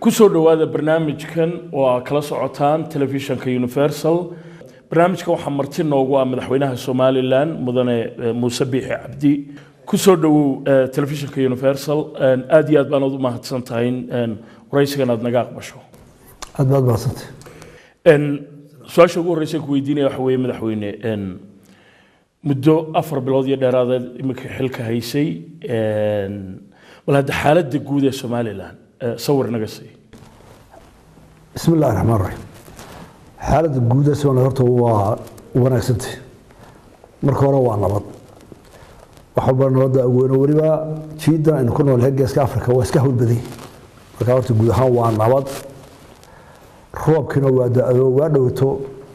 kusoo dhawaada barnaamijkan oo kala socotaan telefishinka Universal barnaamijka waxa marti noogu ah madaxweynaha Soomaaliland mudane Muuse Biixi Cabdi kusoo dhawow telefishinka Universal aad iyo aad baan u mahadsantahay waraysigan aad naga aqbasho aad baad mahadsantahay su'aasha ugu horeysa ku weydiinaya waxa weeye madaxweyne muddo 4 bilood iyo dheeraad imika xilka haysay wala xaaladda guud ee Soomaaliland صور نقصي بسم الله الرحمن الرحيم حالة الجودة سواء نهرته وانا سنتي مركورة وعنبض وحبنا نوضع ونوريبا تشيدا إن كنا الهجة إسك أفريقيا وإسكه البدي مركورة الجودة ها وعنبض رواب كنا وادوتو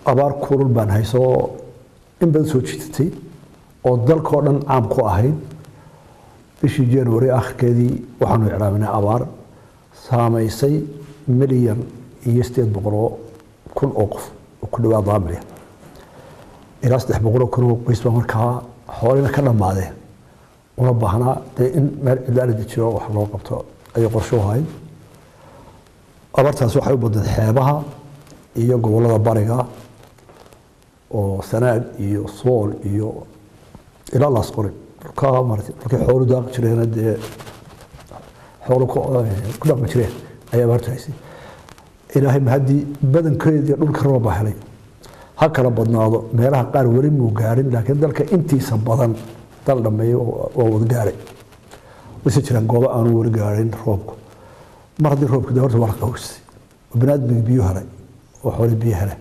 أبار كور البان هيسو إن بدسو تشتتي ودل كورن عام قاهين بشي جانوري آخر كذي وحنو إعلامنا أبار ساميسي مليون يستيد بقرو كل أوقف وكل واحد ضامري إلى استح بقرو كل قيس بمركها حوالينا كنا معده ونبهنا إن لا ندي شيء وحنا وقبته أي قرشوا هاي أبرتها سوحي بدل حيبها يجوا ولا بارجا وسند يصول إلى الله سقري كامرت لكن حول داق شرينا ده حولك كل ما شريه أي بارتايسي إلهي مهدي بدن كريد يقول كرم بحلي هكذا بدنا هذا ميرها قال وريم وقارن لكن ذلك أنتي سبضان طلع لما وقارن وسيتشرن قوة أنا ورقارن روبك مرضي روبك دورت ورقة وش وبنادم بيوهري وحول بيوهري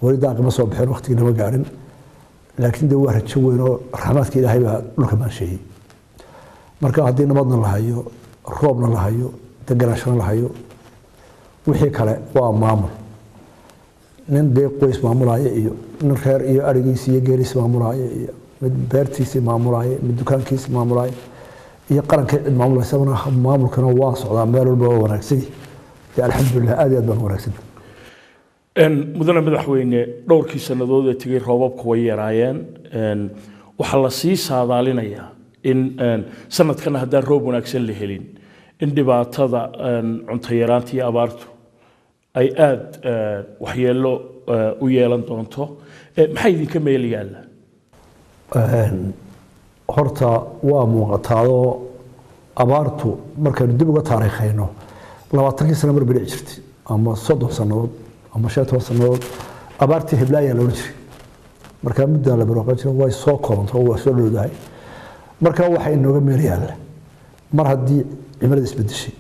وريد داق مصوب حلو وقت كنا وقارن لكن دوار تشوينه رحماتك إلهي بقى ما شيء مركا هدينا بدنا الله هيو روبنا الله هيو تجراشنا الله هيو وحي كله ومعمر نندق قيس معمر عيه من خير إيه أرجيسي جالس معمر عيه من بيرتيسي معمر عيه من دكان كيس معمر عيه يقرن معمر سونا معمر كانوا واصع على مال البوا وركسي الحمد لله أدي أدبر وركسي mudane madaxweyne dhowrkii sanadood ee tigay roobabku way yaraayeen waxa la sii saadaalinayaa in sanadkan haddii roob wanaagsan la helin in dhibaatada cunto yaraanta iyo abaartu ay aad waxyeelo u yeelan doonto maxay idinka meel yaala horta waa muuqataado abaartu markaynu dib uga taariikhayno 20 sano mar bidix jirtay ama 30 sanadood ama 5 sanadood abaartii Hiblaayo la oran jiray marka muddo la barwaaqo jiray way soo koobantay oo soo dhowdahay marka waxa inooga meel yaala mar haddii cimilada isbedeshay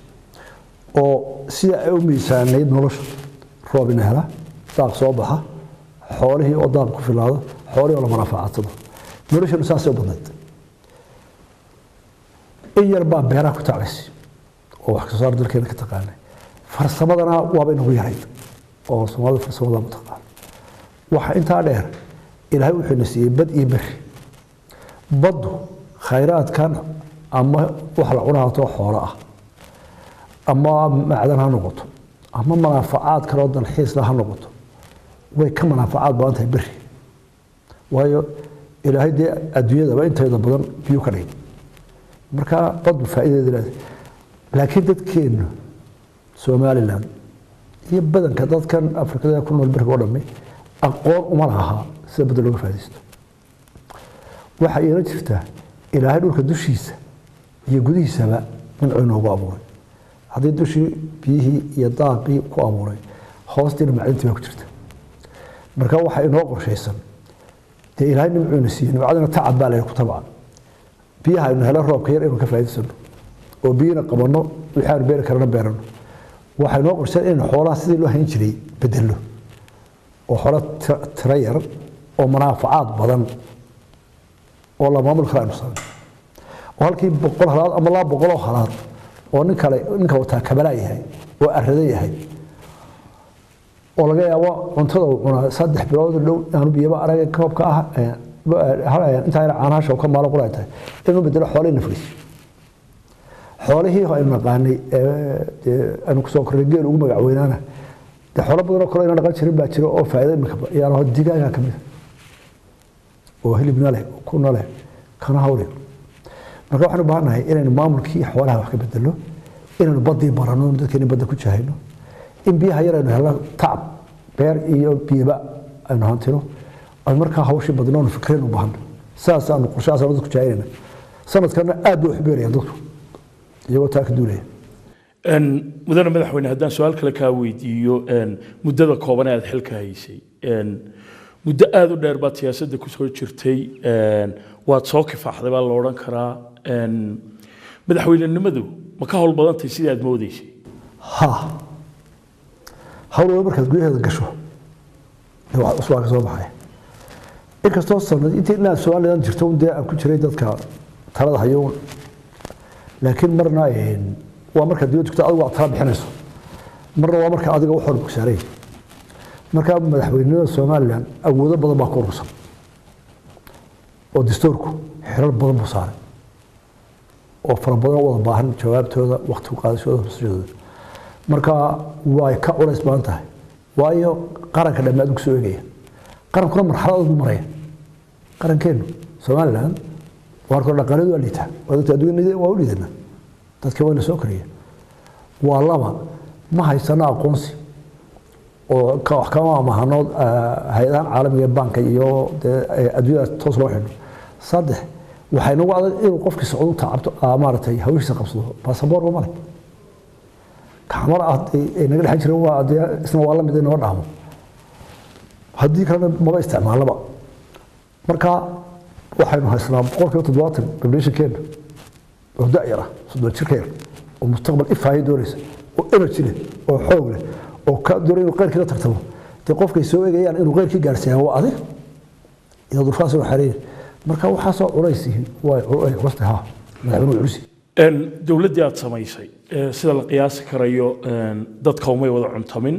oo si ay u miisaaneyd nolosha roob in hela daaq soo baxa xoolihii oo daaq ku filaado xoolihii oo la manaafacadsado nolosha saas oo badnayd iyar baa beeraha ku taclisay oo wax ka soo dalkeena ka taqaanay farsamadana waaba inagu yarayd oo Soomaalida farsamada ma taqaan waxa inta dheer ilaahay wuxuu nasiiyay bad iyo bari badu khayraad kan ama wax la cunaato xoolo ah ama macdan ha noqoto ama manaafacaad kale oo dalxiis la ha noqoto way ka manaafacaad badan tahay bari waayo ilaahay de adduunyada inteeda badan biyo ka dhigay marka badu faa'iideeda leedahay laakiin dadkeena Soomaaliland iyo badanka dadkan Afrikada ku nool bariga oo dhamay aqoon uma laha sida bad looga faa'iideysto waxa ay jirtaa ilaahay dhulka dushiisa iyo gudihiisaba min cunoogu abuuray haddii dushii biyihii iyo daaqii ku abuuray hoostiina macdintii baa ku jirta marka waxa inoo qorshaysan dee ilaahay nimcuuna siiyey nimcadana tacab baa ku tabcan biyaha aynu helo roobka yar inuu ka faa'iideysano oo biyina qabanno waxaan beer karana beerano waxa inoo qorshaysan in xoolaha sidii loo hayn jiray bedelo oo xoolo tira yar oo manaafacaad badan oo la maamul kara inuu sameeyo halkii 100 halaad ama 200 halaad oo ninka wata kabala yahay oo arrada yahay oo laga yaabo cuntada uu cunaa 3 bilood dhow aanu biyaba arag koobka ah inta ay caanaha oo ka maal quraatay inuu bedelo xoolaha nafris xoolihii ay naqaanay aanu ku soo koray geel ugu magac weynaana de xoolo badan oo kale inaan dhaqan jirin baa jiro oo faa'iido imika yaano digaaga kamid oo hilibna leh kuna leh kana hawle marka waxaan u baahanahay inaynu maamulkii xoolaha wax ka bedelo inaynu badii barano dadkeena badda ku jahayno in biyaha yar aynu helno tacab beer iyo biyaba aynu hantino ay markaa hawshii badnoon fikreen u baahan saas aanu qorshaha sanadka ku jahaynayna sanadkana aad buu xbeeraya dadku iyagoo taa ka duulaya mudane madaxweyne haddaan su-aal kale kaa weydiiyo muddada kooban ee aad xilka haysay muddo aad u dheer baad siyaasadda ku soo jirtay waad soo kifaaxday baa la odhan karaa madaxweynenimadu ma ka hawl badantay sidii aad moodaysay ha hawl markaad gudaheeda gasho wax usbaa ka soo baxay inkastoo sanad intii inaad su-aaladan jirto dee aan ku jiray dadka talada hayo laakiin marna waa marka dibadda joogto adigu aad tala bixinayso marna waa marka adiga wax walba saaray marka madaxweynada Soomaaliland awoodo badan baa ku urursan oo dastuurku xirar badan buu saaray oo fara badan wada baahan jawaabtooda waqti u qaadashada mas'uuliyadda marka way ka culays baan tahay waayo qaranka dhammaad ku soo eegaya qarankuna marxalad u maraya qarankeenu Soomaaliland waa kor dhaqaaleed waa liita wadada adduunyada waa u liidana dadka waa la soo kariya waa laba ma haysana aqoonsi oo ka wax kama mahanood hay'adaha caalamiga banka iyo adduunyada toos loo xidho saddex waxay nagu adag inuu qofkii socdo taabto maaratay hawshiisa qabsado passport ma leh kamar ay naga dhaxan jiray waa isna waa la mid inoo dhaamo haddii kalena maba isticmaalaba marka waxaynu haysnaa 70% population-keena oo da'yara soo jirkeena oo mustaqbal ifaayo doonaysa oo energy leh oo xoog leh oo ka doonay inuu qeyrkiisa tartamo dee qofkay soo eegayaan inuu qeyrkii gaarsiiyo waa adig iyo durfaas oo xariir marka waxa soo culaysay way wastaha madaxweynuhu cursi dawladdii aad samaysay sida la qiyaasi karayo dadka umay wada cuntamin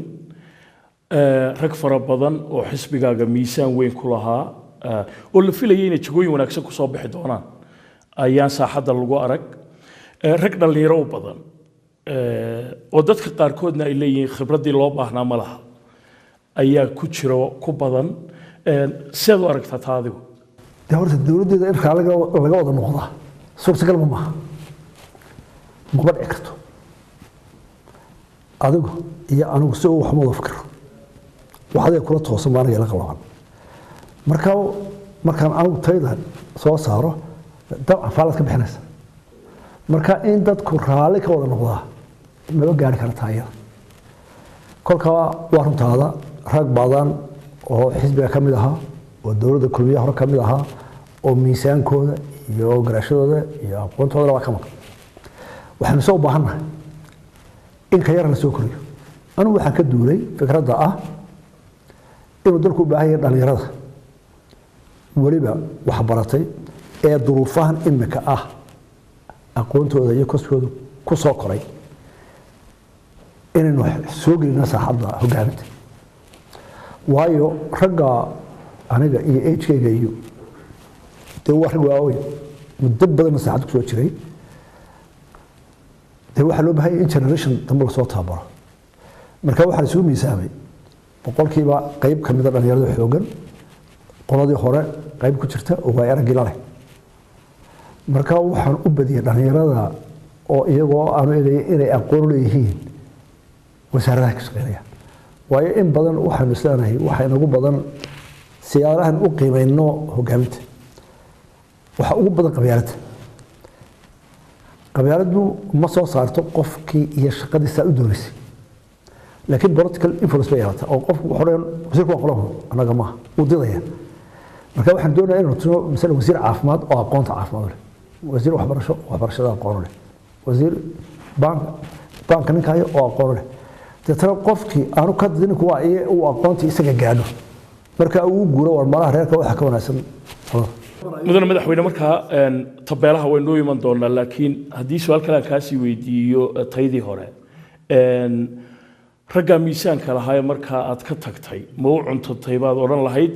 rag fara badan oo xisbigaaga miisaan weyn ku lahaa oo la filayay inay jagooyin wanaagsan ku soo bixi doonaan ayaan saaxadda lagu arag rag dhalinyaro badan oo dadka qaarkoodna ay leeyihiin khibradii loo baahnaa ma laha ayaa ku jiro ku badan sidoo aragtaa taadigu horta dawladdeeda in laga wada noqdaa suurtagal ma maaha ma dhici karto adigu iyo anigu si uu wax ma wada fikiro waxaad kula toosan baan la qalban markaan anigu tayda soo saaro dabcan faalad ka bixinaysa marka in dadku raali ka wada noqdaa ma gaari kartaa iyada kolka waa runtaada rag badan oo xisbiga ka mid ahaa oo dawladda kulmiye hore ka mid ahaa oo miisaankooda iyo garashadooda iyo aqoontooda waa ka maqan waxaan soo baahannahay in ka yar la soo koriyo anu waxaan ka duulay fikradda ah inuu dalku u baahan yahay dhalinyarada waliba wax baratay ee duruufahan imika ah aqoontooda iyo koskooda ku soo koray inaynu soo gelino saaxadda hogaaminta waayo ragga aniga iyo age-kayga iyo dee waa rag waaweyn muddo badanna saaxadda ku soo jiray dee waxaa loo baahan yahay in generation dambe lasoo tababaro marka waxaa la isugu miisaamay boqolkiiba qayb ka mida dhalinyarada xoogan qoladii hore qayb ku jirta oo waa araggii la leh marka waxaan u badiyay dhalinyarada oo iyagoo aanu eegay inay aqoon u leeyihiin wasaaradaha ka shaqeynaya waayo in badan waxaanu isleenahay waxa inagu badan siyaarahan u qiimayno hogaaminta waxa ugu badan qabyaaladdu ma soo saarto qofkii iyo shaqadiisa u doonaysay laakiin political influence bay yeelata oo qofku wuxuu wasiirku waa qolo anaga ma u didaya marka waxaan doonayaa inuu tuso misal wasiir caafimaad oo aqoonta caafimaad leh wasiir waxbarashada aqoon leh wasiir bank ninka hayo oo aqoon leh dadka qofkii aanu ka didin kuwa uu aqoonta isaga gaadho marka uu guuro war malaha reerka waxa ka wanaagsan mudane madaxweyne markaa tabeelaha way noo iman doonaa laakiin haddii su-aal kale aan kaasii weydiiyo taydii hore raggaa miisaanka lahaa markaa aad ka tagtay ma u cuntantay baad odhan lahayd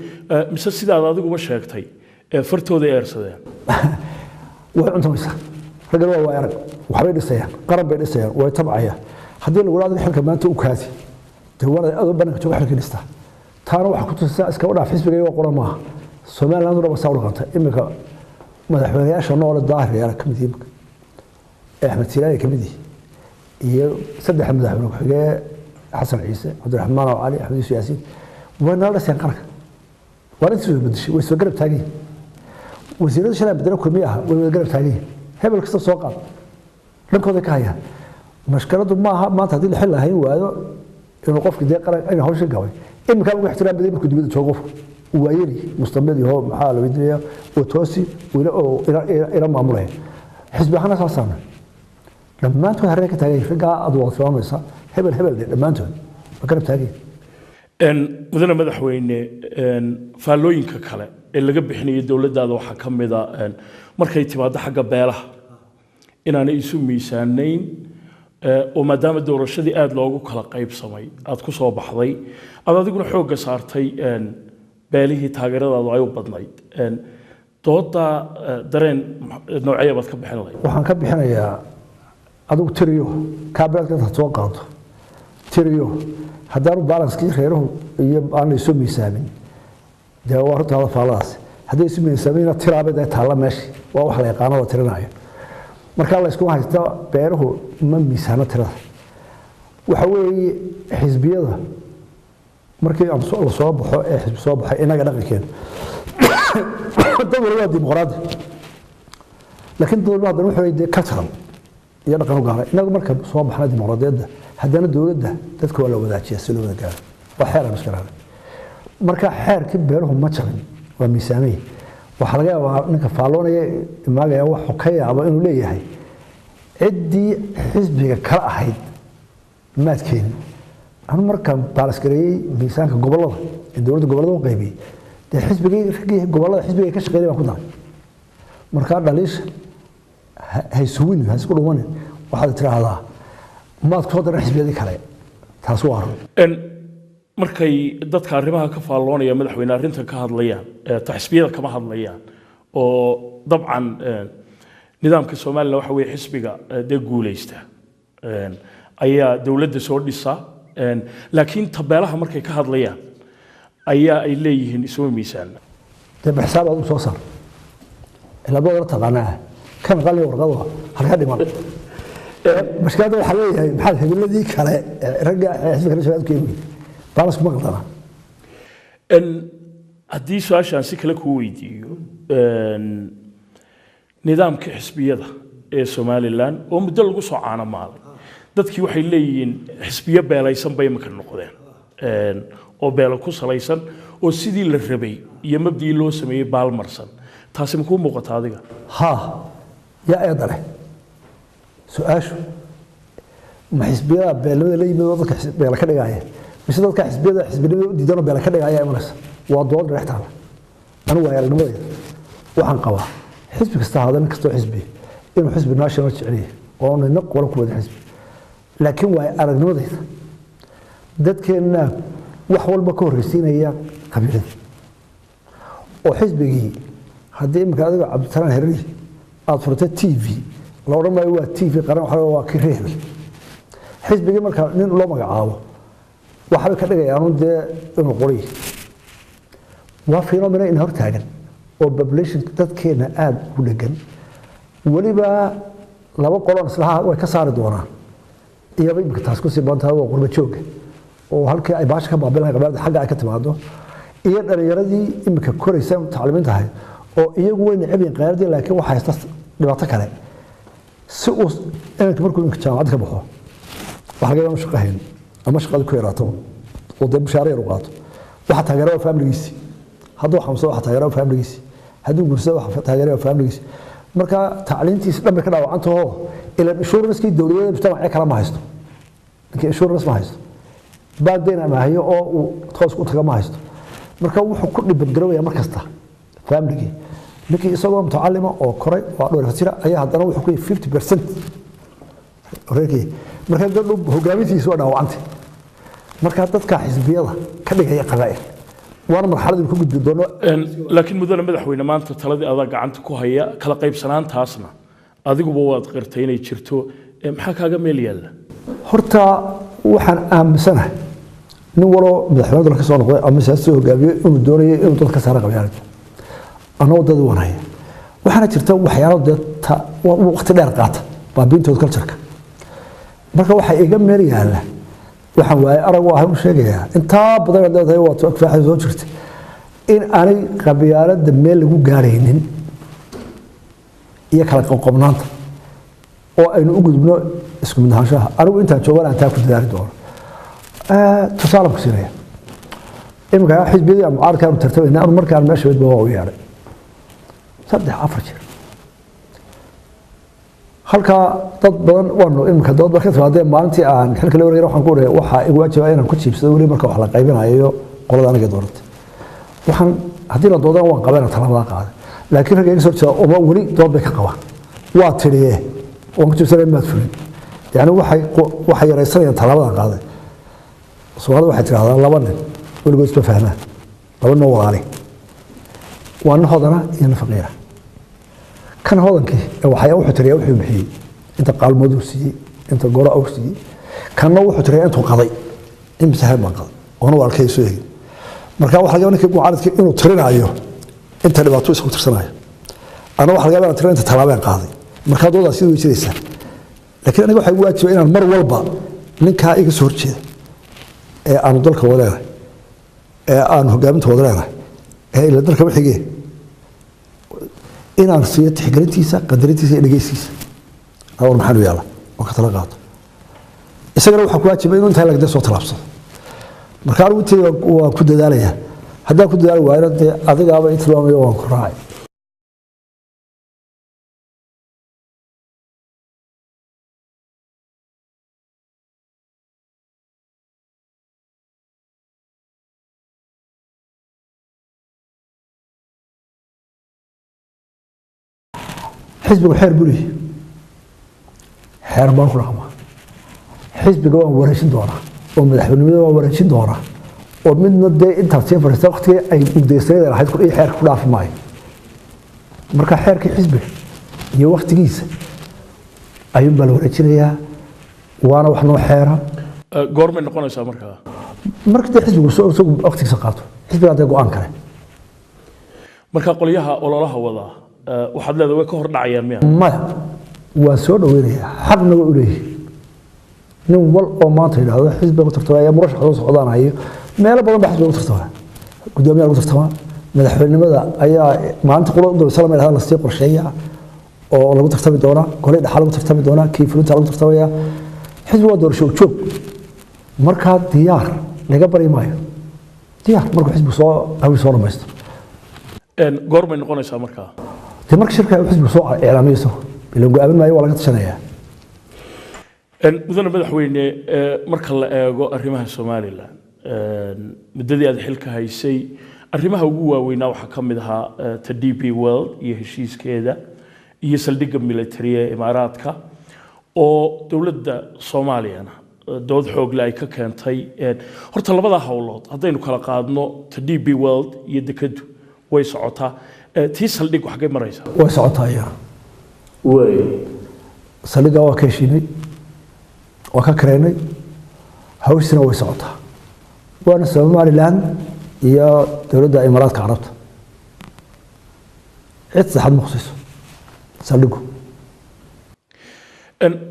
mise sidaad adiguba sheegtay fartooda eersadeen way cuntamaysaa raggana waa arag waxbay dhisayaan qaran bay dhisayaan way tabcayaan haddii lagu dhaado xilka maanta u kaadi dee waana adoo bannaanka jooga xilka dhistaa taana waxaa ku tusisaa iskaba dhaaf xisbiga waa qoran maaha Soomaaliland waa saa u dhaqantay imika madaxweynayaasha noole daahir yaala ka mid yihiin Axmed Silaay ka mid yihiin iyo saddex madaxweyne ku-xigee xasan ciise cabdiraxmaan oo cali axmed yuusuf yaasiin waa nala dhaseen qaranka waa intii soo bedeshay way soo garab taageen wasiirada shalay bedelo kulmiye ah way wada garab taageen hebel kasta soo qaad dhankooda ka hayaan mashkaladu maaha maanta haddii la xil lahayn waayo inuu qofkii dee qaran inay hawsha gabay iminkaa lagu ixtiraam baday markuu dibadda joogo qofka waayeli mustaqbalkii hoo maxaa la weydiinaya oo toosi oo ila maamulaya xisbi ahaana saasaana dhammaantood haree ka taagay raggaa aad wada tilmaamaysa hebel dhammaantood ma garab taageen mudane madaxweyne faallooyinka kale ee laga bixinayo dowladdaada waxaa ka mid a markay timaado xagga beelaha inaanay isu miisaanayn oo maadaama doorashadii aad loogu kala qaybsamay aad ku soo baxday aad adiguna xoogga saartay beelihii taageeradaadu ay u badnayd dooda dareen noocee baad ka bixin lahayd waxaan ka bixinayaa adigu tiriyo kaabeelka intaad soo qaado tiriyo haddaanu balanskii reeruhu iyo aan la isu miisaamin dee waa runtaada faalladaas hadday isu miisaamin tiraabed ay taalla meeshii waa wax la yaqaano la tirinayo markaa la isku haysta beeruhu ma miisaano tirada waxa weeye xisbiyada markii la soo baxo ee xisbi soo baxay inaga dhaqankeena dad walba waa dimuqraadi laakiin dad walba haddana wuxuu leeyahay cultural iyo dhaqan u gaara inagu marka soo baxna dimuqraadiyadda haddana dowladda dadka waa la wadaajiya si loo wada gaaro waa xeer aan iska raacay marka xeerkii beeruhu ma jabin waa miisaamay waxa laga yaabaa ninka faalloonaya imaagaya wuxuu ka yaabo inuu leeyahay ciddii xisbiga kala ahayd maadkeeni anu markaan baalaskareeyey miisaanka gobollada ee dowladda gobollada u qaybiyey dee xisbigii raggii gobollada xisbiga ka shaqeynay baan ku daray markaa dhaliisha haysuwin ha isku dhumanin waxaad tiraahdaa maad ku soo daran xisbiyadii kale taas waa run markay dadka arrimaha ka faalloonaya madaxweyne arrintan ka hadlayaan ta xisbiyada kama hadlayaan oo dabcan nidaamka Soomaaliya waxa weeye xisbiga dee guuleysta ayaa dawladda soo dhisa laakiin tabeelaha markay ka hadlayaan ayaa ay leeyihiin isoo miisaan dee xisaabaad u soo saar ila boodar taqaanaa kan qalli warqado halka dhiman mashkaada waxa leeyahay maxaa hebeladii kale ragga xisbiga la shaqeeyo keeyay balas kuma qaldana haddii su-aashaan si kale kuu weydiiyo nidaamka xisbiyada ee Somaliland oo muddo lagu soo caanamaalay dadkii waxay leeyihiin xisbiyo beelaysan bay imika noqdeen oo beelo ku salaysan oo sidii la rabay iyo mabdii loo sameeyay baalmarsan taasi ma ku muuqataa adiga ha yaa eedale su-aashu ma xisbiyada beelada la yimid dadka beela ka dhigaya mise dadka xisbiyada u diidana beela ka dhigaya imanaysa waa dood dhex taala anigu waa aragnimadayda waxaan qabaa xisbi kasta hadan kastoo xisbi inuu xisbi national jeceliye oo nina qolo ku wada xisbi laakiin waa aragnimadayda dadkeena wax walba ka horreysiinaya qabiilada oo xisbigii haddii imika adiga cabdisalaan herri aad furtay TV la odhan maayo waa TV qaran waxa waa ka reebay xisbigii marka nin loo magacaabo waxa ka dhigayaan dee inuu qoriyo waa phenomenon in hor taagan oo population dadkeena aad u dhagan waliba laba qolon islaha way ka saari doonaan iyaba imika taas ku sii bantaa oo qurba joog oo halkii ay baasha ka baabilaan qabaad xagga ay ka timaado iyo dhalinyaradii imika koraysa tacliiminta tahay oo iyagu way necbeen qaaradii laakiin waxa haysta dhibaato kale si uu inta markuu jaamacad ka baxo waxa laga yaabaa shaqayn ama shaqada ku yaraato oo dib shaqo u qaato waxa taageero family-giisa hadduu xamso waxa taageero family-giisa hadduu gursado waxa taageero family-giisa marka tacliintiisa dhanba ka dhaawacanto ila insurance-kii dawladda mujtamaca kala ma haysto insurance ma haysto baadina ma hayo oo uu toos ku taga ma haysto marka wuxuu ku dhibadgaroobaya markasta family-gii ninkii isagoo mutacalima oo koray waa dhowr fatira ayaa haddana wuxuu ku 50% reerkii marka dadku hogaamintiisu waa dhaawacantay marka dadka xisbiyada ka dhigaya qabaa'il waana marxalad ku gudbi doono laakiin mudane madaxweyne maanta taladii adag gacanta ku haya kala qaybsanaantaasna adiguba waad qirtay inay jirto maxaa kaaga meel yaala horta waxaan aaminsanahay nin walo madaxweynaha ka soo noqday ama siyaasad hogaamiye inuu doonayo inuu dadka ka saaro qabyaalad anoo dad wanaya waxaana jirta waxyaalo waqti dheer qaata baabiintooda culture-ka marka waxa iga meel yaala waxaan waayay arag waa u sheegayaa intaa badan dadada waa faaxay soo jirtay in aanay qabyaalada meel lagu gaaraynin iyo kala qoqobnaanta oo aynu u gudubno isku mid ahaanshaha anigu intaan joogan aan taa ku dadaali doono tusaale ku siinaya imika xisbiyadii mucaaradkaan tartamayna anu markaan meesha midba waa u yeedhay 3-4 jeer halkaa dad badan waanu imika dad marka timaadeen maalintii aan xilka la wareegay waxaan ku dhahay waxa igu waajibay inaan ku jiibsado wali marka wax la qaybinayo qolada aniga doortay waxaan haddii la doodaan waan qabeena talaabada qaaday laakiin ragga iga soo jeeda uma weli dood bay ka qabaan waa tiriyee waan ku jiibsanay maad fulin yani waxay yaraysanayaan talaabada qaaday Soomaalida waxay tiraahdaa laba nin weligood isma fahmaan laba nin walaali waa nin hodana iyo nin faqiira kan hodankii waxay wuxuu tiriyaa wuxuu bixiyay inta qaalmood uu siiyay inta goro uu siiyay kanna wuxuu tiriyaa intuu qaday in misahan baan qaday oo waa halkay soo yiri marka waxa laga yaabaa mucaaradkii inuu tirinayo inta dhibaato isku tirsanayo ana waxa laga yaabaa tirinta inta talaabeen qaaday marka doodaas sidoo jiraysa laakiin aniga waxay waajibay inaan mar walba ninka iga soo horjeedo ee aanu dalka wadaagay ee aanu hogaaminta wadaagay ee ila dalka wixii inaan siiyo tixgelintiisa qadarintiisa iyo dhageysiisa awar maxaa u yaala oo ka tala qaato isagana waxa ku waajibay inuu inta lagda soo talaabsado marka uu tii waa ku dadaalaya haddii ku dadaal waayna adigaaba islaamiyo waan ku raacay حزب الخير بولي حير بانك رقمه حزب جوا ورشين دورة ومدحوني ورشين دورة ومن مدة أنت تصير في وقت أي مدرسين راح تكون أي حير كلها في ماي مركا حير كحزب هي وقت جيس أيام بالورشين هي وأنا وحنا حيرة جورمن نقول إيش مركا حزب سوق وقت سقاطه حزب هذا جو أنكره مركا قليها ولا لها وضع waxaad leedahay way ka hor dhacayaan miya maya waa soo dhaweynaya xaqna waa u leeyahay nin wal oo maanta yidhaahdo xisbiga ku tartamaya murashaxooda socdaanayo meelo badan baa xisbiga ku tartamaya gudoomiyaha lagu tartamaa madaxweynenimada ayaa maalinta qolo dowlad salaam ilaha la sii qorsheeya oo lagu tartami doona golay dhaxal lagu tartami doona kiifulinta lagu tartamaya xisbi waa doorasho joog markaa diyaar laga bari maayo diyaar markuu xisbi soo hawi soo dhamaysto goormay noqonaysaa markaa marka shirka xisbi soo eelaamiyso bilan go'aamin maayo waa laga tashanayaa mudane madaxweyne marka la eego arrimaha Soomaaliland muddadii aad xilka haysay arrimaha ugu waaweynaa waxa ka mid ahaa DP World iyo heshiiskeeda iyo saldhigga military ee Imaaraadka oo dawladda Soomaaliyana dood xoog leh ay ka keentay horta labada hawlood haddaynu kala qaadno DP World iyo dekadu way socotaa tii saldhig wax ka maraysa way socotaa way saldhigga waa ka heshiinay waa ka kareenay hawsina way socotaa waana Somaliland iyo dawladda Imaaraadka Carabta cid saxad muqsiso saldhiggu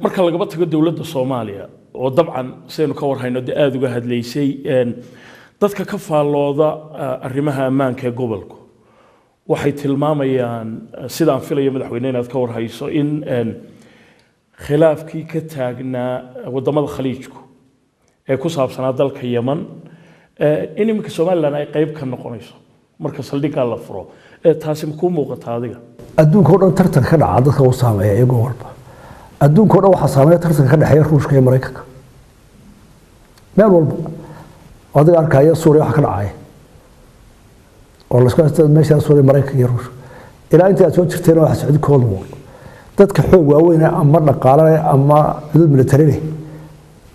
marka laga tago dawladda Soomaaliya oo dabcan saynu ka warhayno aad uga hadlaysay dadka ka faalooda arrimaha ammaanka ee gobolka waxay tilmaamayaan sidaan filayo madaxweyne inaad ka warhayso in khilaafkii ka taagnaa wadamada khaliijku ee ku saabsanaa dalka Yemen in imika Soomaaliland ay qayb ka noqonayso marka saldhigga la furo taasi ma ku muuqataa adiga adduunka oo dhan tartan ka dhaca dadka uu saameeyo iyagoo walba adduunka oo dhan waxa saameeya tartan ka dhaxeeya Ruushka iyo Mareykanka meel walba adiga arkaya Suuriya waxa ka dhacaya oo la isku haysto meesha Suuriya Mareykanka iyo Ruushka ilaa inta aad soo jirteen waxa socdi Cold War dadka xoog waaweyn ama dhaqaale ama xuduud military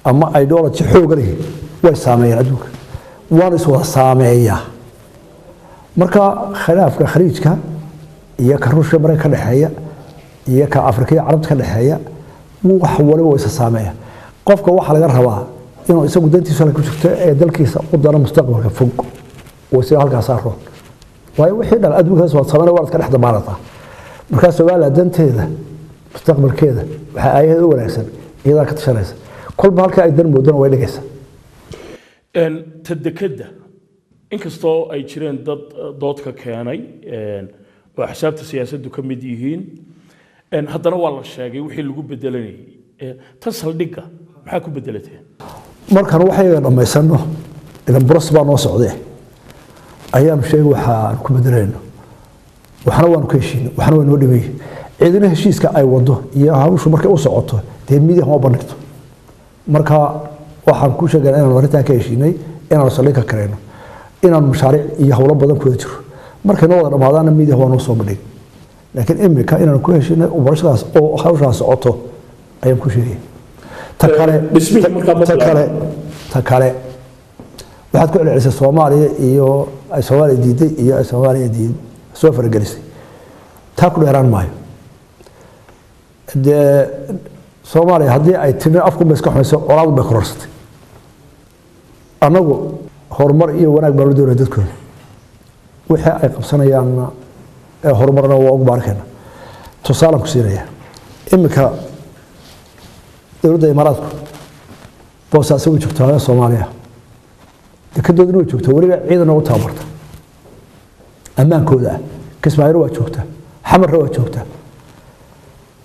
ama ideology xoog leh way saameeyaan adduunka waana isoo saameeya marka khilaafka khaliijka iyo ka Ruushka Mareykanka ka dhaxeeya iyo ka Afrika iyo Carabta ka dhaxeeya wax waliba way saameeya qofka waxa laga rabaa inuu isagu dantiisa ku jirto ee dalkiisa u dana mustaqbalka fog oo si halkaas ah roon way wixii dhan adduunka soo sameeyay waa iska dhaxda maarata marka Soomaaliya danteeda mustaqbalkeeda waxa ay u wanaagsan iyada ka tashanaysa kolba halka ay dan moodana way dhigaysaa tadekada inkastoo ay jireen dad doodka keenay oo xisaabta siyaasaddu ka mid yihiin haddana waa la sheegay wixii lagu bedelanayay tan saldhigga maxaa ku bedelateen markan waxay dhamaysano idan buras baa noo socday ayaanu sheegay waxaan ku bedelayno waxna waan ka heshiin waxna waan noo dhibay ciidina heshiiska ay wado iyo hawshu markay u socoto dee midiyaha ma bandhigto marka waxaan ku sheegay inaan warintaan ka heshiinay inaan saldhigga kareyno inaan mashaariic iyo hawlo badan ku jiro markay noo wada dhamaadaana midiyaha waa noo soo bandhig laakiin imika inaan ku heshiinay barashadaas oo hawshaas socoto ayaan ku sheegay ta kale waxaad ku celcelisay Soomaaliya iyo ay Soomaaliya diiday iyo ay Soomaaliya diiday soo faragelisay taa ku dheeraan maayo de Soomaaliya haddii ay tiri afku iska xumayso colaad bay korarsatay anagu horumar iyo wanaag baa loo doonay dadkooda wixii ay qabsanayaan horumarna waa ugu baarkayna tusaale ku siinaya imika dowladda Imaaraadku boosaas ugu joogtaa Soomaaliya dekedooduna way joogtaa waliba ciidan ugu tababarta ammaankooda Kismaayo waa joogtaa Xamarna waa joogtaa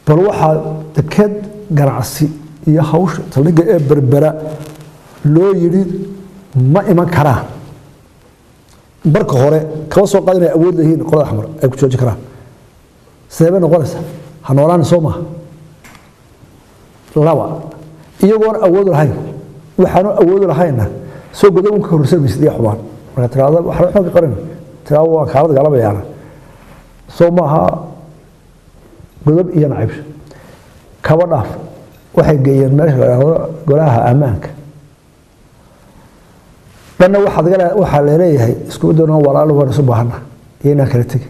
bal waxa deked ganacsi iyo hawsha saldhigga ee berbera loo yiri ma iman karaan marka hore kaba soo qaadanay awood leeyihiin qolada Xamar ay ku joojin karaan sababna noqonaysa ha noolaan Soomaa laba iyagoon awood lahayn waxaanu awood lahayna soo godow ka horreysay misliya xubaan marka tiraada waxa xoog qaran tiraada waa kaalad galabayana Soomaha godob iyo nacib kaba dhaaf waxay geeyeen meesha golaha ammaanka dhanna waxa la leeyahay isku doonaan walaalo waan soo baahana iyana kala tagi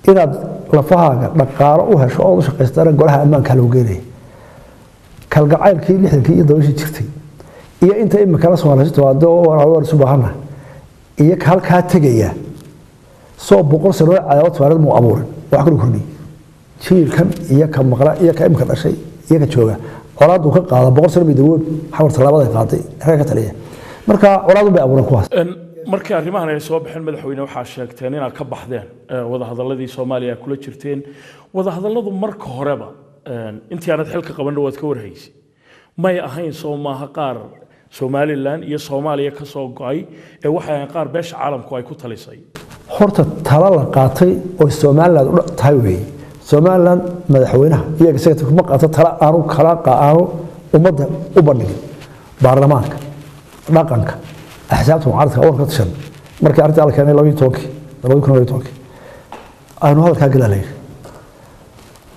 inaad lafahaaga dhaqaalo u hesho oo shaqaystaan golaha ammaanka loo geeyay kalgacaylkii lixdankii iyo dawashii jirtay iyo inta imika la Soomaaliyeed waa doo walaalo soo baahana iyo halka tagaya soo boqol sano cadaawad faarad mu abuurin wax kale kordhi jiilkan iyo ka maqla iyo ka imka dhashay iyo ka jooga colaadu ka qaada boqol sano midood xawar talaabada qaaday reerka taliya marka colaadu bay abuuran kuwaas markii arrimahan ay soo baxeen madaxweyne waxa sheegteen in ay ka baxdeen wada hadaladii Soomaaliya kula jirteen wada hadaladu marka horeba intii aanad xilka qaban waad ka warhaysay may ahayn Soomaha qaar Somaliland iyo Soomaaliya ka soo go'ay waxa ay qaar beesha caalamku ay ku talisay horta tala la qaatay oo Somaliland u tahay weey Somaliland madaxweynaha iyaga isaga kuma qaato tala aanu kala qaado umada u bandhigay baarlamaanka dhaqanka axsaabta mucaaradka oo ka tashan markii arrinta la keenay 2012 aanu halka galalay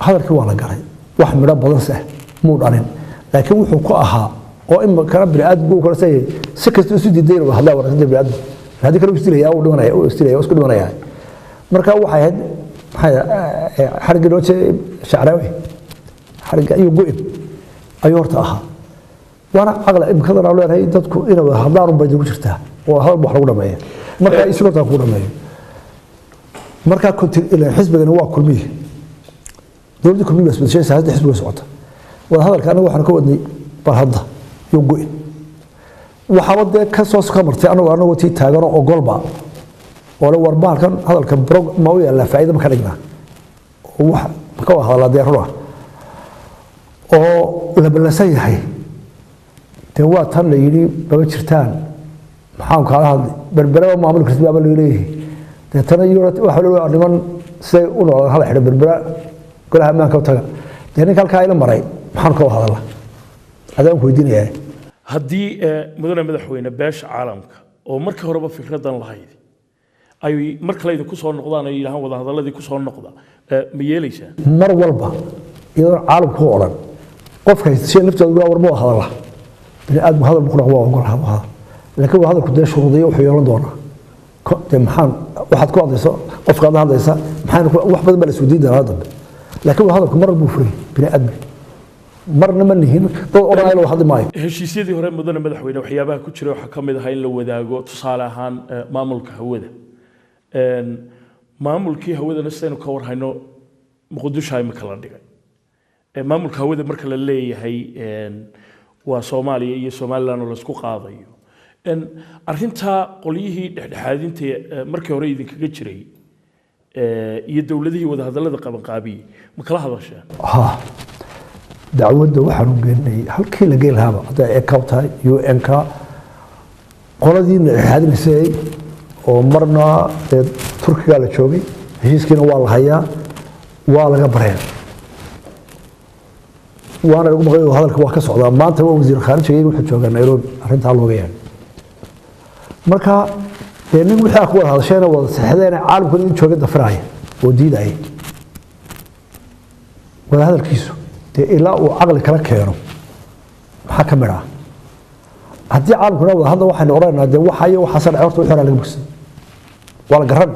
hadalkii waa la galay wax midho badan sax muu dhalin laakiin wuxuu ku ahaa oo in kana bini'aadamku kala sayay si kasta isu diideen oo hadlaa waraysan bini'aadam hadii kale istilaya oo dhimanaya oo istilaya oo isku dhimanaya marka waxay ahayd xarigii loo jeeday shacrawi xariga iyo go'in ayuu horta ahaa waana aqla imkada loo leeyahay dadku inay hadlaan bay ugu jirtaa oo hal wax lagu dhameeyo marka isla taa ku dhameeyo marka kunti ila xisbigana waa kulmiye dowladda kulmiye bas bedeshay saacada xisbiga socota wada hadalka anagu waxaan ka wadnay bal hadda iyo go'in waxa wada ka soo martay anagu tii taagan oo golba oo la warbaalkan hadalka brog ma u yaala faa'iido ma ka dhignaa wax ka hadala deeruha oo la balasan yahay te waa tan la yiri baba jirtaan maxaan kala hadlay berbera maamul kirti baba leeyahay te tan yurad waxa loo dhiman say u nool hal xidh berbera golaha ammaanka u taga te ninka halka ay la maray maxaan ka hadala adaan ku weydiinaya haddii mudane madaxweyne beesha caalamka oo markii horeba fikradan lahayd ay markale idinku soo noqdaan ay yiraahdaan wada hadaladii ku soo noqda ma yeelaysaa mar walba iyadoo caalamku oo dhan qofka si naftooda warmo hadala bini'aadam hadal ku noqdo oo hada laakiin hadalku de shuruudiyo wuxuu yeelan doonaa de maxaan waxaad ku hadlayso qofka aad hadlaysa maxaan wax badan baa la soo diidaa hadda laakiin hadalku mar buu furay bini'aadam marna ma nihin dad oo dhan ay hadli maayo heshiisyadii hore mudane madaxweyne waxyaabaha ku jira waxa kamid ah in la wadaago tusaale ahaan maamulka hawada maamulkii hawadana sidaynu ka warhayno muqdisho ay kala dhigay maamulka hawada marka la leeyahay waa Soomaaliya iyo Somaliland oo la isku qaadayo arrinta qolyihii dhexdhexaadinta markii hore idinkaga jiray iyo dawladihii wada hadallada qaban qaabiyay ma kala hadasheen dacwadda waxaan u geynay halkii la geyn lahaaba hadda ay ka tahay UN ka qoladii dhexdhexaadinaysay oo marna Turkiga la joogay heshiiskiina waa la hayaa waa laga bareen وانا اقول مغير هذا الكواكب صعدا ما انت وزير الخارجيه wuxuu joogaa Nairobi arinta looga yahay marka nin waxa ku wada hadashayna wada saxdeena caalamku in jooga dafraay oo diiday wada hadalkiisu ilaa uu aqal kala keeno waxa ka mira hadii caalamku wada hadda waxaan oranaa waxa waxa san horta wixii laga bogsan wala garan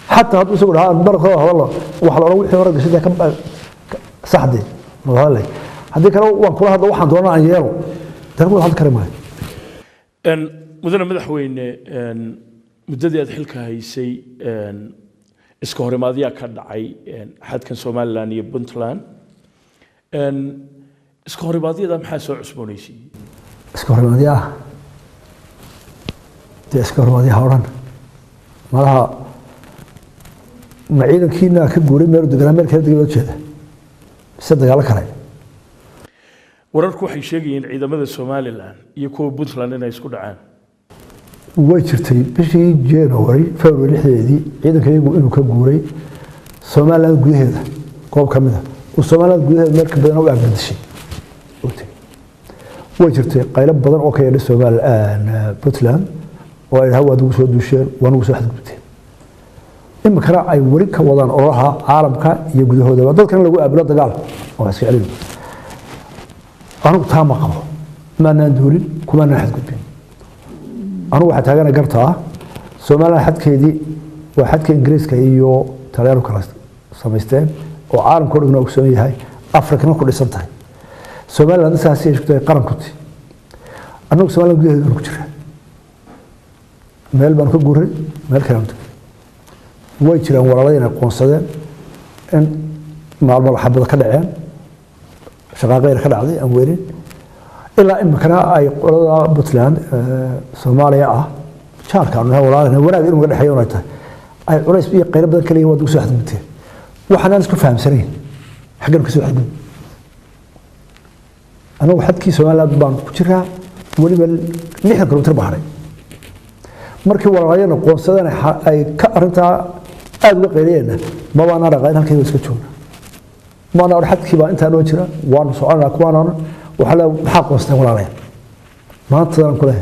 حتى هذا يسوي هذا مرة والله وحلا وحي ورد شيء كم صحدي والله هذيك لو وكل هذا واحد دونا عن يلو تقول هذا كلام ان مدن مدحوين ان مددي حلك هيسي ان اسكو هرماديا ka dhacay xadkan Somaliland iyo Puntland ان اسكو هرماديada maxaa soo cusboonaysay اسكو هرماديا اسكو هرماديا horan malaha maciidankiina ka guuray meel degan meel kala degan oo jeeda sadagaal kale wararku waxay sheegayeen ciidamada Somaliland iyo kuwa Puntland inay isku dhacaan way jirtay bishii January February xeedii ciidankaygu inuu ka guuray Somaliland gudaheeda goob kamida oo Somaliland gudaheeda meel ka badan oo agdishay way jirtay qaylo badan oo ka yeedhay Somaliland Puntland oo ay hawada ugu soo duusheen wana ugu soo xadgudubteen إما كنا أي وريك وضعنا أراها عالم كا يجوده هذا بدل كنا لقوا أبلاد دجال أو أسكالين أنا بتهم قبله ما ندوري كم أنا حد قبين أنا واحد هجانا قرطها سومالا حد كيدي واحد كإنجليز كيو تريانو كلاس سمستين وعالم كله نوكسوني هاي أفريقيا كل سنة هاي سومالا ناس هسي شفتها قرن كتي أنا سومالا جديد نكتير مال بنكو جوري مال كلامك way jiraan walaalayna qoonsadeen in maalmo xabada ka dhaceen shaqaaqeyn ka dhacday aan weerin ilaa in makana ay qolada Puntland Soomaaliya ah jaarkaan walaalayna wanaag inuu ka dhaxeeyo ay tahay ay culays iyo qayb badan kaliya wada u soo xadgudubteen waxaan isku fahamsanayn xaggan ka soo xadgudub anagu xadkii Soomaaliland baan ku jiraa waliba 6 kilomitir baaray markii walaalayna qoonsadeen ay ka arinta aad uga qeyriyeen ma waana raqayn halkii iska joogna ma ana xadkii baa inta loo jira waan soconaa kuwana waxa la waxa qoostay walaalay maanta aan kule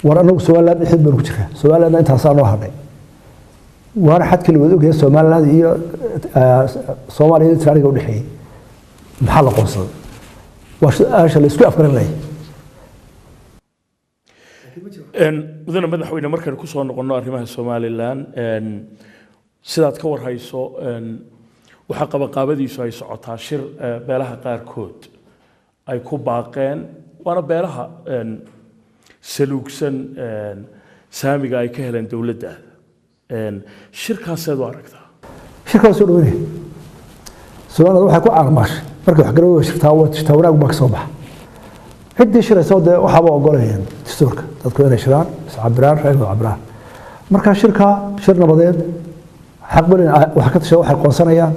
war anagu Soomaaliland xid baan ku jiraa Soomaaliland inta saan oo hadhay war xadkii la wada ogyahay Soomaaliland iyo Soomaaliya taariikh u dhaxeeyay maxaa la qoonsaday waxa la isku afkaranay mudana madaxweyne markaan ku soo noqono arrimaha Somaliland sidaad ka warhayso waxa qabanqaabadiisu ay socotaa shir beelaha qaarkood ay ku baaqeen waana beelaha saluugsan saamiga ay ka heleen dawladda shirkaas aad u aragtaa shirkaas oo dhoweey Soomaaliland waxa ku caalamaash markii wax garow shirtaa wanaag ma ka soo baxa هدي شيء سود وحبا وقولين تستورك تذكرين إشرار عبران رأي عبران مركز شركة شرنا بدين حق بلين وحكت شو حق قنصريان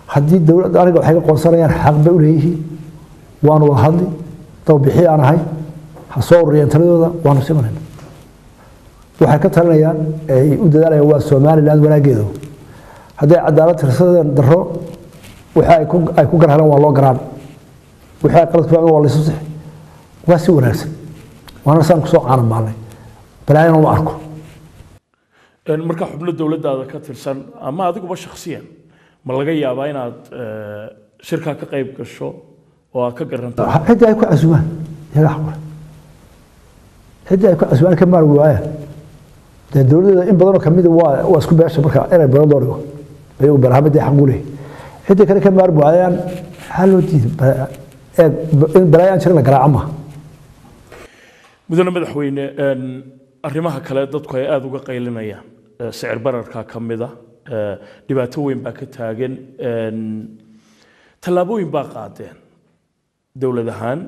حدي الدولة أنا قال حق قنصريان حق بوليه وأنا وهذي توبيحي أنا هاي حصور ريان تلوذا وأنا سمرين وحكت هالريان يودي على هو Somaliland ولا جيدو هذا عدالة رصيد درو وحيكون قرهنا والله قران وحيقلت فعلا والله صح واسي وناسب وانا سان كسو عارم مالي بلاين ما اركو ان marka xubno dawladda ka tirsan ama adigu shakhsiyan ma laga yaabaa inaad shirka ka qayb gasho oo ka garanto xidda ay ku casuumaan yaga xaqo xidda ay ku casuumaan ka maar waaya dawladda in badan oo kamid waa isku beesha marka inay badan doorigo ayuu barnaamijka xaq u leeyahay xidda kale ka maar waayaan hal oo diid in balaayaan jirna garaacama mudana madaxweyne arrimaha kale dadku ay aad uga qaylinayaan sicir bararka kamida dhibaato weyn baa ka taagan tallaabooyin baa qaadeen dowlad ahaan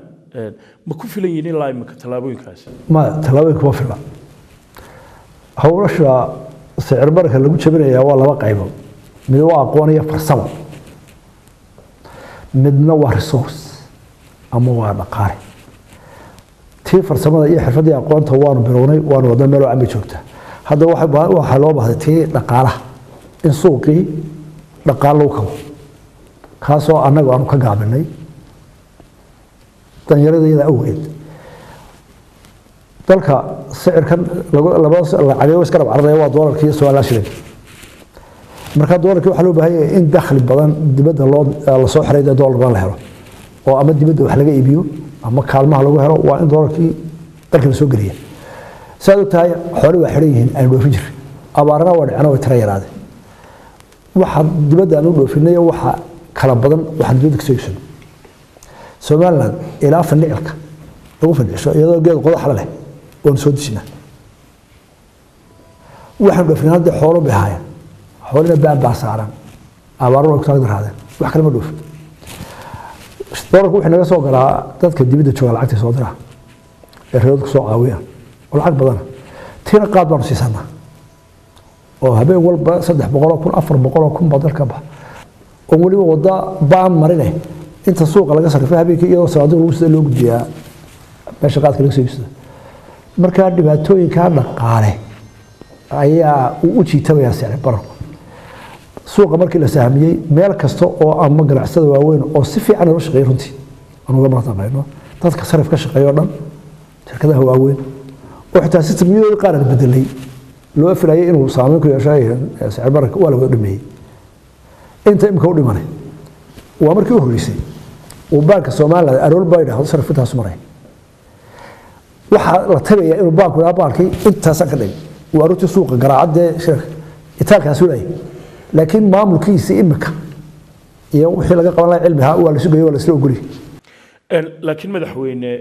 ma ku filan yihiin ilaa imika tallaabooyinkaasi ما تلاوي كوفلا هو رشا سعر بركة اللي قلت بيني هو الله قايمه من هو أقوانية فرسمة من نوع ريسورس أما هو بقاري تي فرسمة إيه حرفة أقوان توان بروني وأنا وضع ملو عمي شوكته هذا واحد وحلو بهذا تي نقالة إن سوقي نقالة وكم خاصة أنا وأنا كقابلني تنيرد إذا أوجد dalka sicirkan laba lacag iska carday waa doolarkii Soomaaliya shilin marka doolarkii waxa loo baahan yahay in dakhli badan dibadda la soo xareeyo doolar baan la helo oo ama dibadda wax laga iibiyo ama kaalmaha lagu helo waa in doolarkii dalka la soo geliyo saadu tahay xoolo waa xiran yihiin aan dhoofin jir abaarna waa dhacna way tira yaraade waxa dibadda aan u dhoofinay waxa kala badan waxa dibadda ka soo yeeshay Soomaaliland ilaa fanicilka lagu fadhiiso iyadoo geed qodax leh ونسودشنا واحد في هذا حوله بهاي حولنا باب سعران أبارون أكثر من هذا واحد كلمة دوف اشتراك وإحنا جالس وقرا تذكر ديفيد شغال عكس صدره الرياض سوق قوية والعقد بدنا تينا قاد برسي سنة وهبي أول صدق بقرا كون أفر بقرا كون بدر كبه ومولي وضع بعم مرينه أنت السوق على قصر فيها بيك إيه صادق وسط اللي بديها ماشي قاد كل شيء marka dhibaatooyinka dhaqaale ayaa u jiitamaya sicir bararku suuqa markii la sahamiyay meel kasta oo ama ganacsada waaweyn oo si fiican u shaqeeyo runtii anuga martaqayno dadka sarif ka shaqeeyo dhan shirkadaha waaweyn oo xitaa sistemyada qaar bedelay loo filayay inuu saameyn ku yeesho sicir bararka waa laga dhameeyay inta imka u dhimanay waa markii u horeysay oo baanka Soomaaliya arool bayda hal sariftaas maray waxa la tabeeyaa inuu baanku baankii intaas ka dhigay waa runtii suuqa garaacada shirka itaalkaas ulay laakiin maamulkiisa imika iyo wixii laga qaban lahaa cilmiha waa la sugayo waa la soo guri laakiin madaxweyne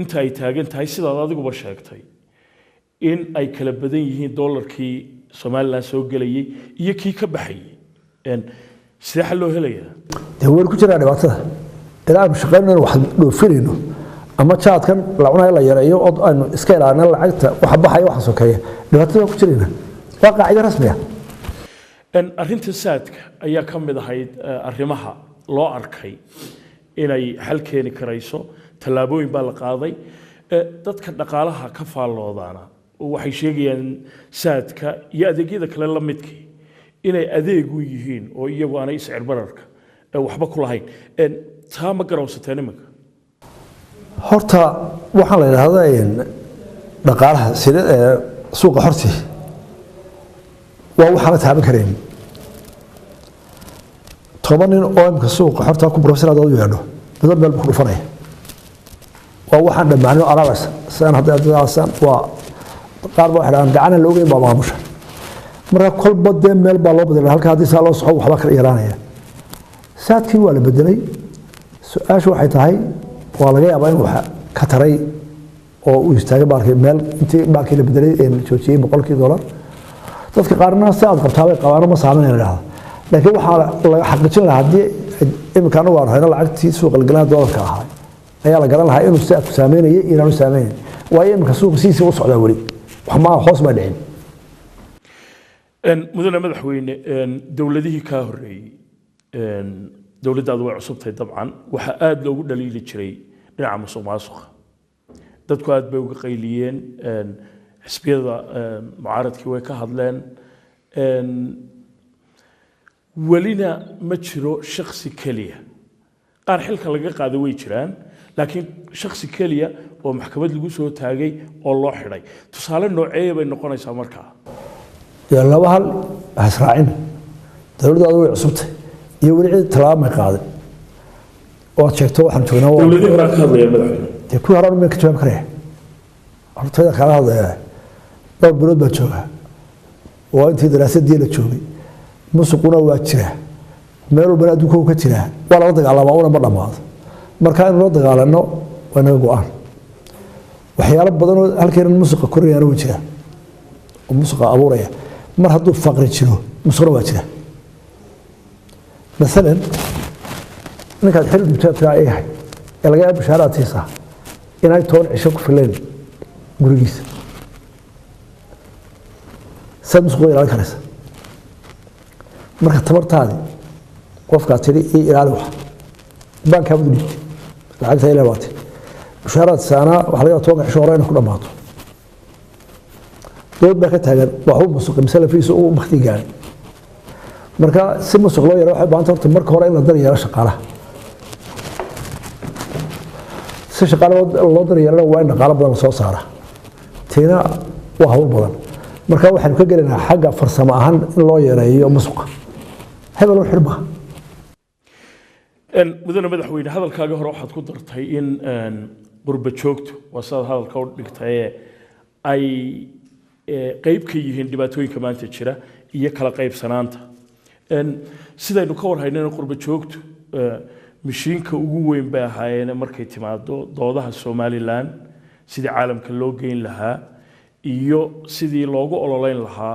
inta ay taagan tahay sidaad adiguba sheegtay in ay kala badan yihiin doolarkii Soomaaliland soo galayay iyo kii ka baxayay sidee xal loo helayaa dee war ku jira dhibaatada ilaa shaqeynayna wax dhoofinayno ama jaadkan la cunayo la yareeyo oo aanu iska ilaalino lacagta waxa baxaya waxa sokeeya dhibaatada ku jirina waa qaacida rasmi ah arrinta saadka ayaa ka mid ahayd arrimaha loo arkay inay xal keeni karayso tallaabooyin baa la qaaday dadka dhaqaalaha ka faalloodaana waxay sheegayaan saadka iyo adeegyada kale la midkii inay adeeg u yihiin oo iyagu aanay sicir bararka waxba ku lahayn taa ma garawsateen iminka horta waxaan la yiraahdaa dhaqaalaha sida suuqa horti waa waxa la taaban kareen tobanin oo imka suuqa horta ku professional oo yeedho dad meel ku dhufanay waa waxaan dhamaano alaabas san hadda san waa qaar baa xiraan gacan looga baa maamusha marka kolba de meel baa loo bedelay halka hadii saa loo soxo waxba kala yaraanaya saadkii waa la bedelay su'aashu waxay tahay waa laga yaabaa in waxa ka taray oo uu istaagay baalkii meel intii baalkii la bedelay ee joojiyay $100 dadka qaarna saad qabtaabay qabaano ma saameynayna laakiin waxa laga xaqiijin lahaa hadii imkaan u waarayna lacagtii suuqa galgalanka doolarka ahaa ayaa la garan lahaa inuu saad ku saameynayay inaanu saameyn waayo imka suuqa siisi u socdaa wali wax ma hoos ma dhicin mudane madaxweyne dawladihii ka horeeyay dawladdaadu way cusubtay dabcan waxa aad loogu dhaliili jiray dhinaca musuqmaasuqa dadku aad bay uga qayliyeen xisbiyada mucaaradkii way ka hadleen welina ma jiro shakhsi keliya qaar xilka laga qaaday way jiraan laakiin shakhsi keliya oo maxkamad lagu soo taagay oo loo xidhay tusaale nooceeya bay noqonaysaa markaa يا الله هل هسرعين دولة أدوية عصبته يوري تلام قاعد وشكته وحن شونا دولة إبراك هذا يا مدحين يكون هرب من كتاب كره أرتوي ذا هذا لو برود بتشوفه وأنت دراسة دي لتشوفي مسقونا واتشره ميرو بلادكم كتيره ولا وضع على ما ولا مرة بعض مركان وضع على إنه وأنا جوان وحيال بدنو هل كان الموسيقى كوريا روجها وموسيقى أبورية mar hadduu faqri jiro musqro waa jira مثلا ninkaad xil mujaataa ay yahay ee laga yaabo bishaaraadkiisa inay toon cisho ku fileen gurigiisa sad musqul ilaalin karaysa marka tabartaadii qofkaad tidhi ii ilaali wax baankaabad u dhiibtay lacagta ilaa waatay bishaaraad saana waxa laga yaabaa tobanka cisho hore inay ku dhammaato dood baa ka taagan waxuu musuqay mise lafiisa uu bakti gaaray marka si musuq loo yaro waxay baanta horta marka hore in la daryeelo shaqaalaha si shaqaalaha loo daryeelana waa in dhaqaalo badan soo saara tiina waa hawl badan marka waxaanu ka gelaynaa xagga farsamo ahaan in loo yareeyo musuqa hebel u xirma mudane madaxweyne hadalkaaga hore waxaad ku dartay in qurba joogtu waa sidaad hadalka u dhigtay ay qayb ka yihiin dhibaatooyinka maanta jira iyo kala qaybsanaanta sidaynu ka warhaynayna qurba joogtu mishiinka ugu weyn bay ahaayeen markay timaado doodaha Somaliland sidii caalamka loo geyn lahaa iyo sidii loogu ololeyn lahaa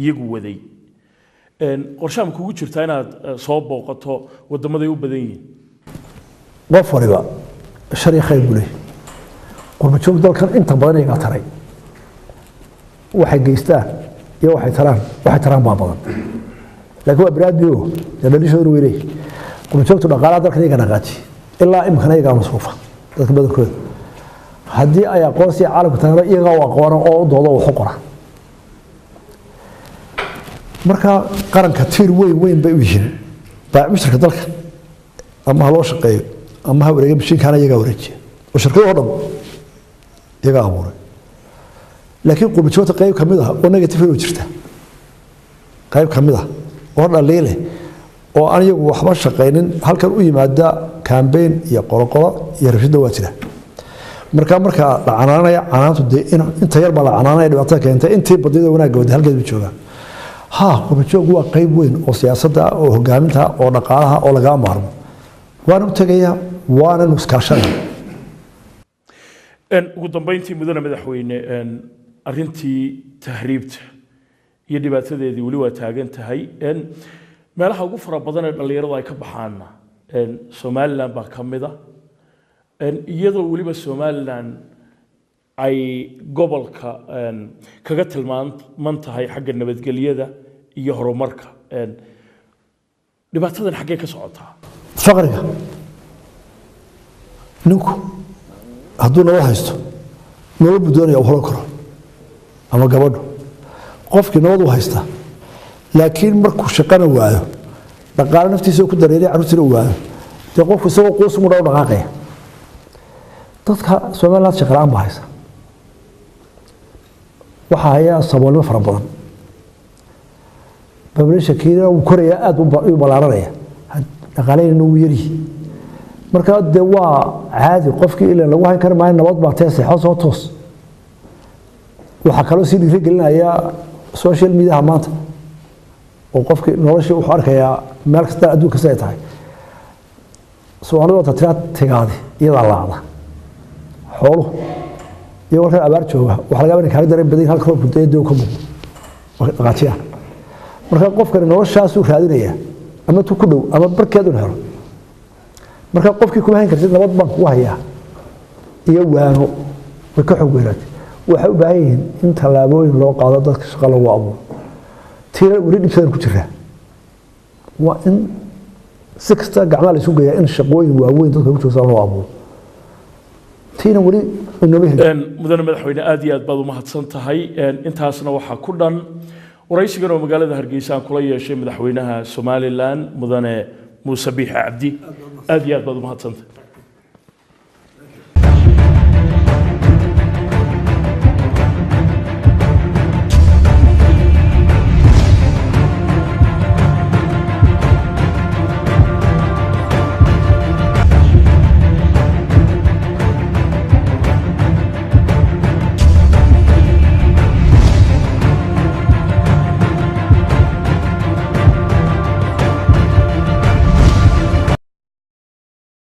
iyagu waday qorshaha kugu jirta inaad soo booqato wadamaday u badan yihiin qof waliba shariix khayr buu leeyahay qurba joog dalkan inta badan iyaga taray waxay geystaan iyo waxay taraan baa badan laakiin waa biraadbiyo dalishoodu weeray qurba joogtu dhaqaalaha dalkan iyaga dhaqaaji ilaa imkana iyaga masruufa dadka badankooda haddii ay aqoonsi caalamka tahay iyaga oo aqoon oo doodo wax qora marka qaranka tiir weyn bay u yihiin baa mashruuca dalka ama loo shaqeeyo ama ha wareega mishiinkaana iyaga wareejiya oo shirkado dhan iyaga abuuray laakiin qurba joogta qayb kamid ah oo negative u jirta qayb kamid ah oo dhaliile oo aan iyagu waxba shaqeynin halkan u yimaada campaign iyo qoloqolo iyo rabshada waa jira marka la canaanaya canaantu inta yar baa la canaanaya dhibaatada keentay intii badida wanaagga wada halkeed jooga qurba joog waa qayb weyn oo siyaasadda oo hogaaminta oo dhaqaalaha oo laga maarmo waana u tagaya waana nuskaashanaya ugu dambeyntii mudane madaxweyne arrintii tahriibta iyo dhibaatadeedii weli waa taagan tahay meelaha ugu fara badan ee dhalinyaradu ay ka baxaana Somaliland baa ka mid ah iyadoo weliba Somaliland ay gobolka kaga tilmaaman tahay xagga nabadgelyada iyo horumarka dhibaatadan xaggee ka socotaa faqriga ninku hadduu nabad haysto nolol buu doonaya helo karo ama gabadhu qofkii nabad u haysta laakiin markuu shaqana waayo dhaqaale naftiisa ku dareeray carruurtiina u waayo dee qofku isagoo quus mu dhaw dhaqaaqaya dadka Somaliland shaqo la'aan baa haysa waxa haya saboolnimo fara badan bablisha kiina uu koraya aad u balaaranaya dhaqaaleena uu yari marka de waa caadi qofkii ilaa lagu hayn karo ma nabad baa teesay soo toos waxa kale oo si dhiiri gelinaya social media maanta oo qofkii nolosha wuxuu arkayaa meel kasta adduunka say tahay Soomaalidu tatraad tagaadi iyada laacda xoolo iyo warka abaar jooga waxa laga yaabaa kala dareen badan halka roobku deedo ka muuqdo dhaqaajiya marka qofkan noloshaas uu raadinaya ama tu ku dhow ama barkeed u helo marka qofkii kuma hayn kartid nabad baan ku hayaa iyo waano way ka xog weeraad waxa u baahan yihiin in talaabooyin loo qaado dadka shaqo lagu abuuro tiira wali dhibsan ku jira waa in si kasta gacmaha la isugu geeyaa in shaqooyin waaweyn dadka ku joogaan loo abuuro tiina wali mudane madaxweyne aad iyo aad baad u mahadsan tahay intaasna waxaa ku dhan waraysigan oo magaalada Hargeysa aan kula yeeshay madaxweynaha Somaliland mudane Muuse Biixi Cabdi aad iyo aad baad u mahadsantahay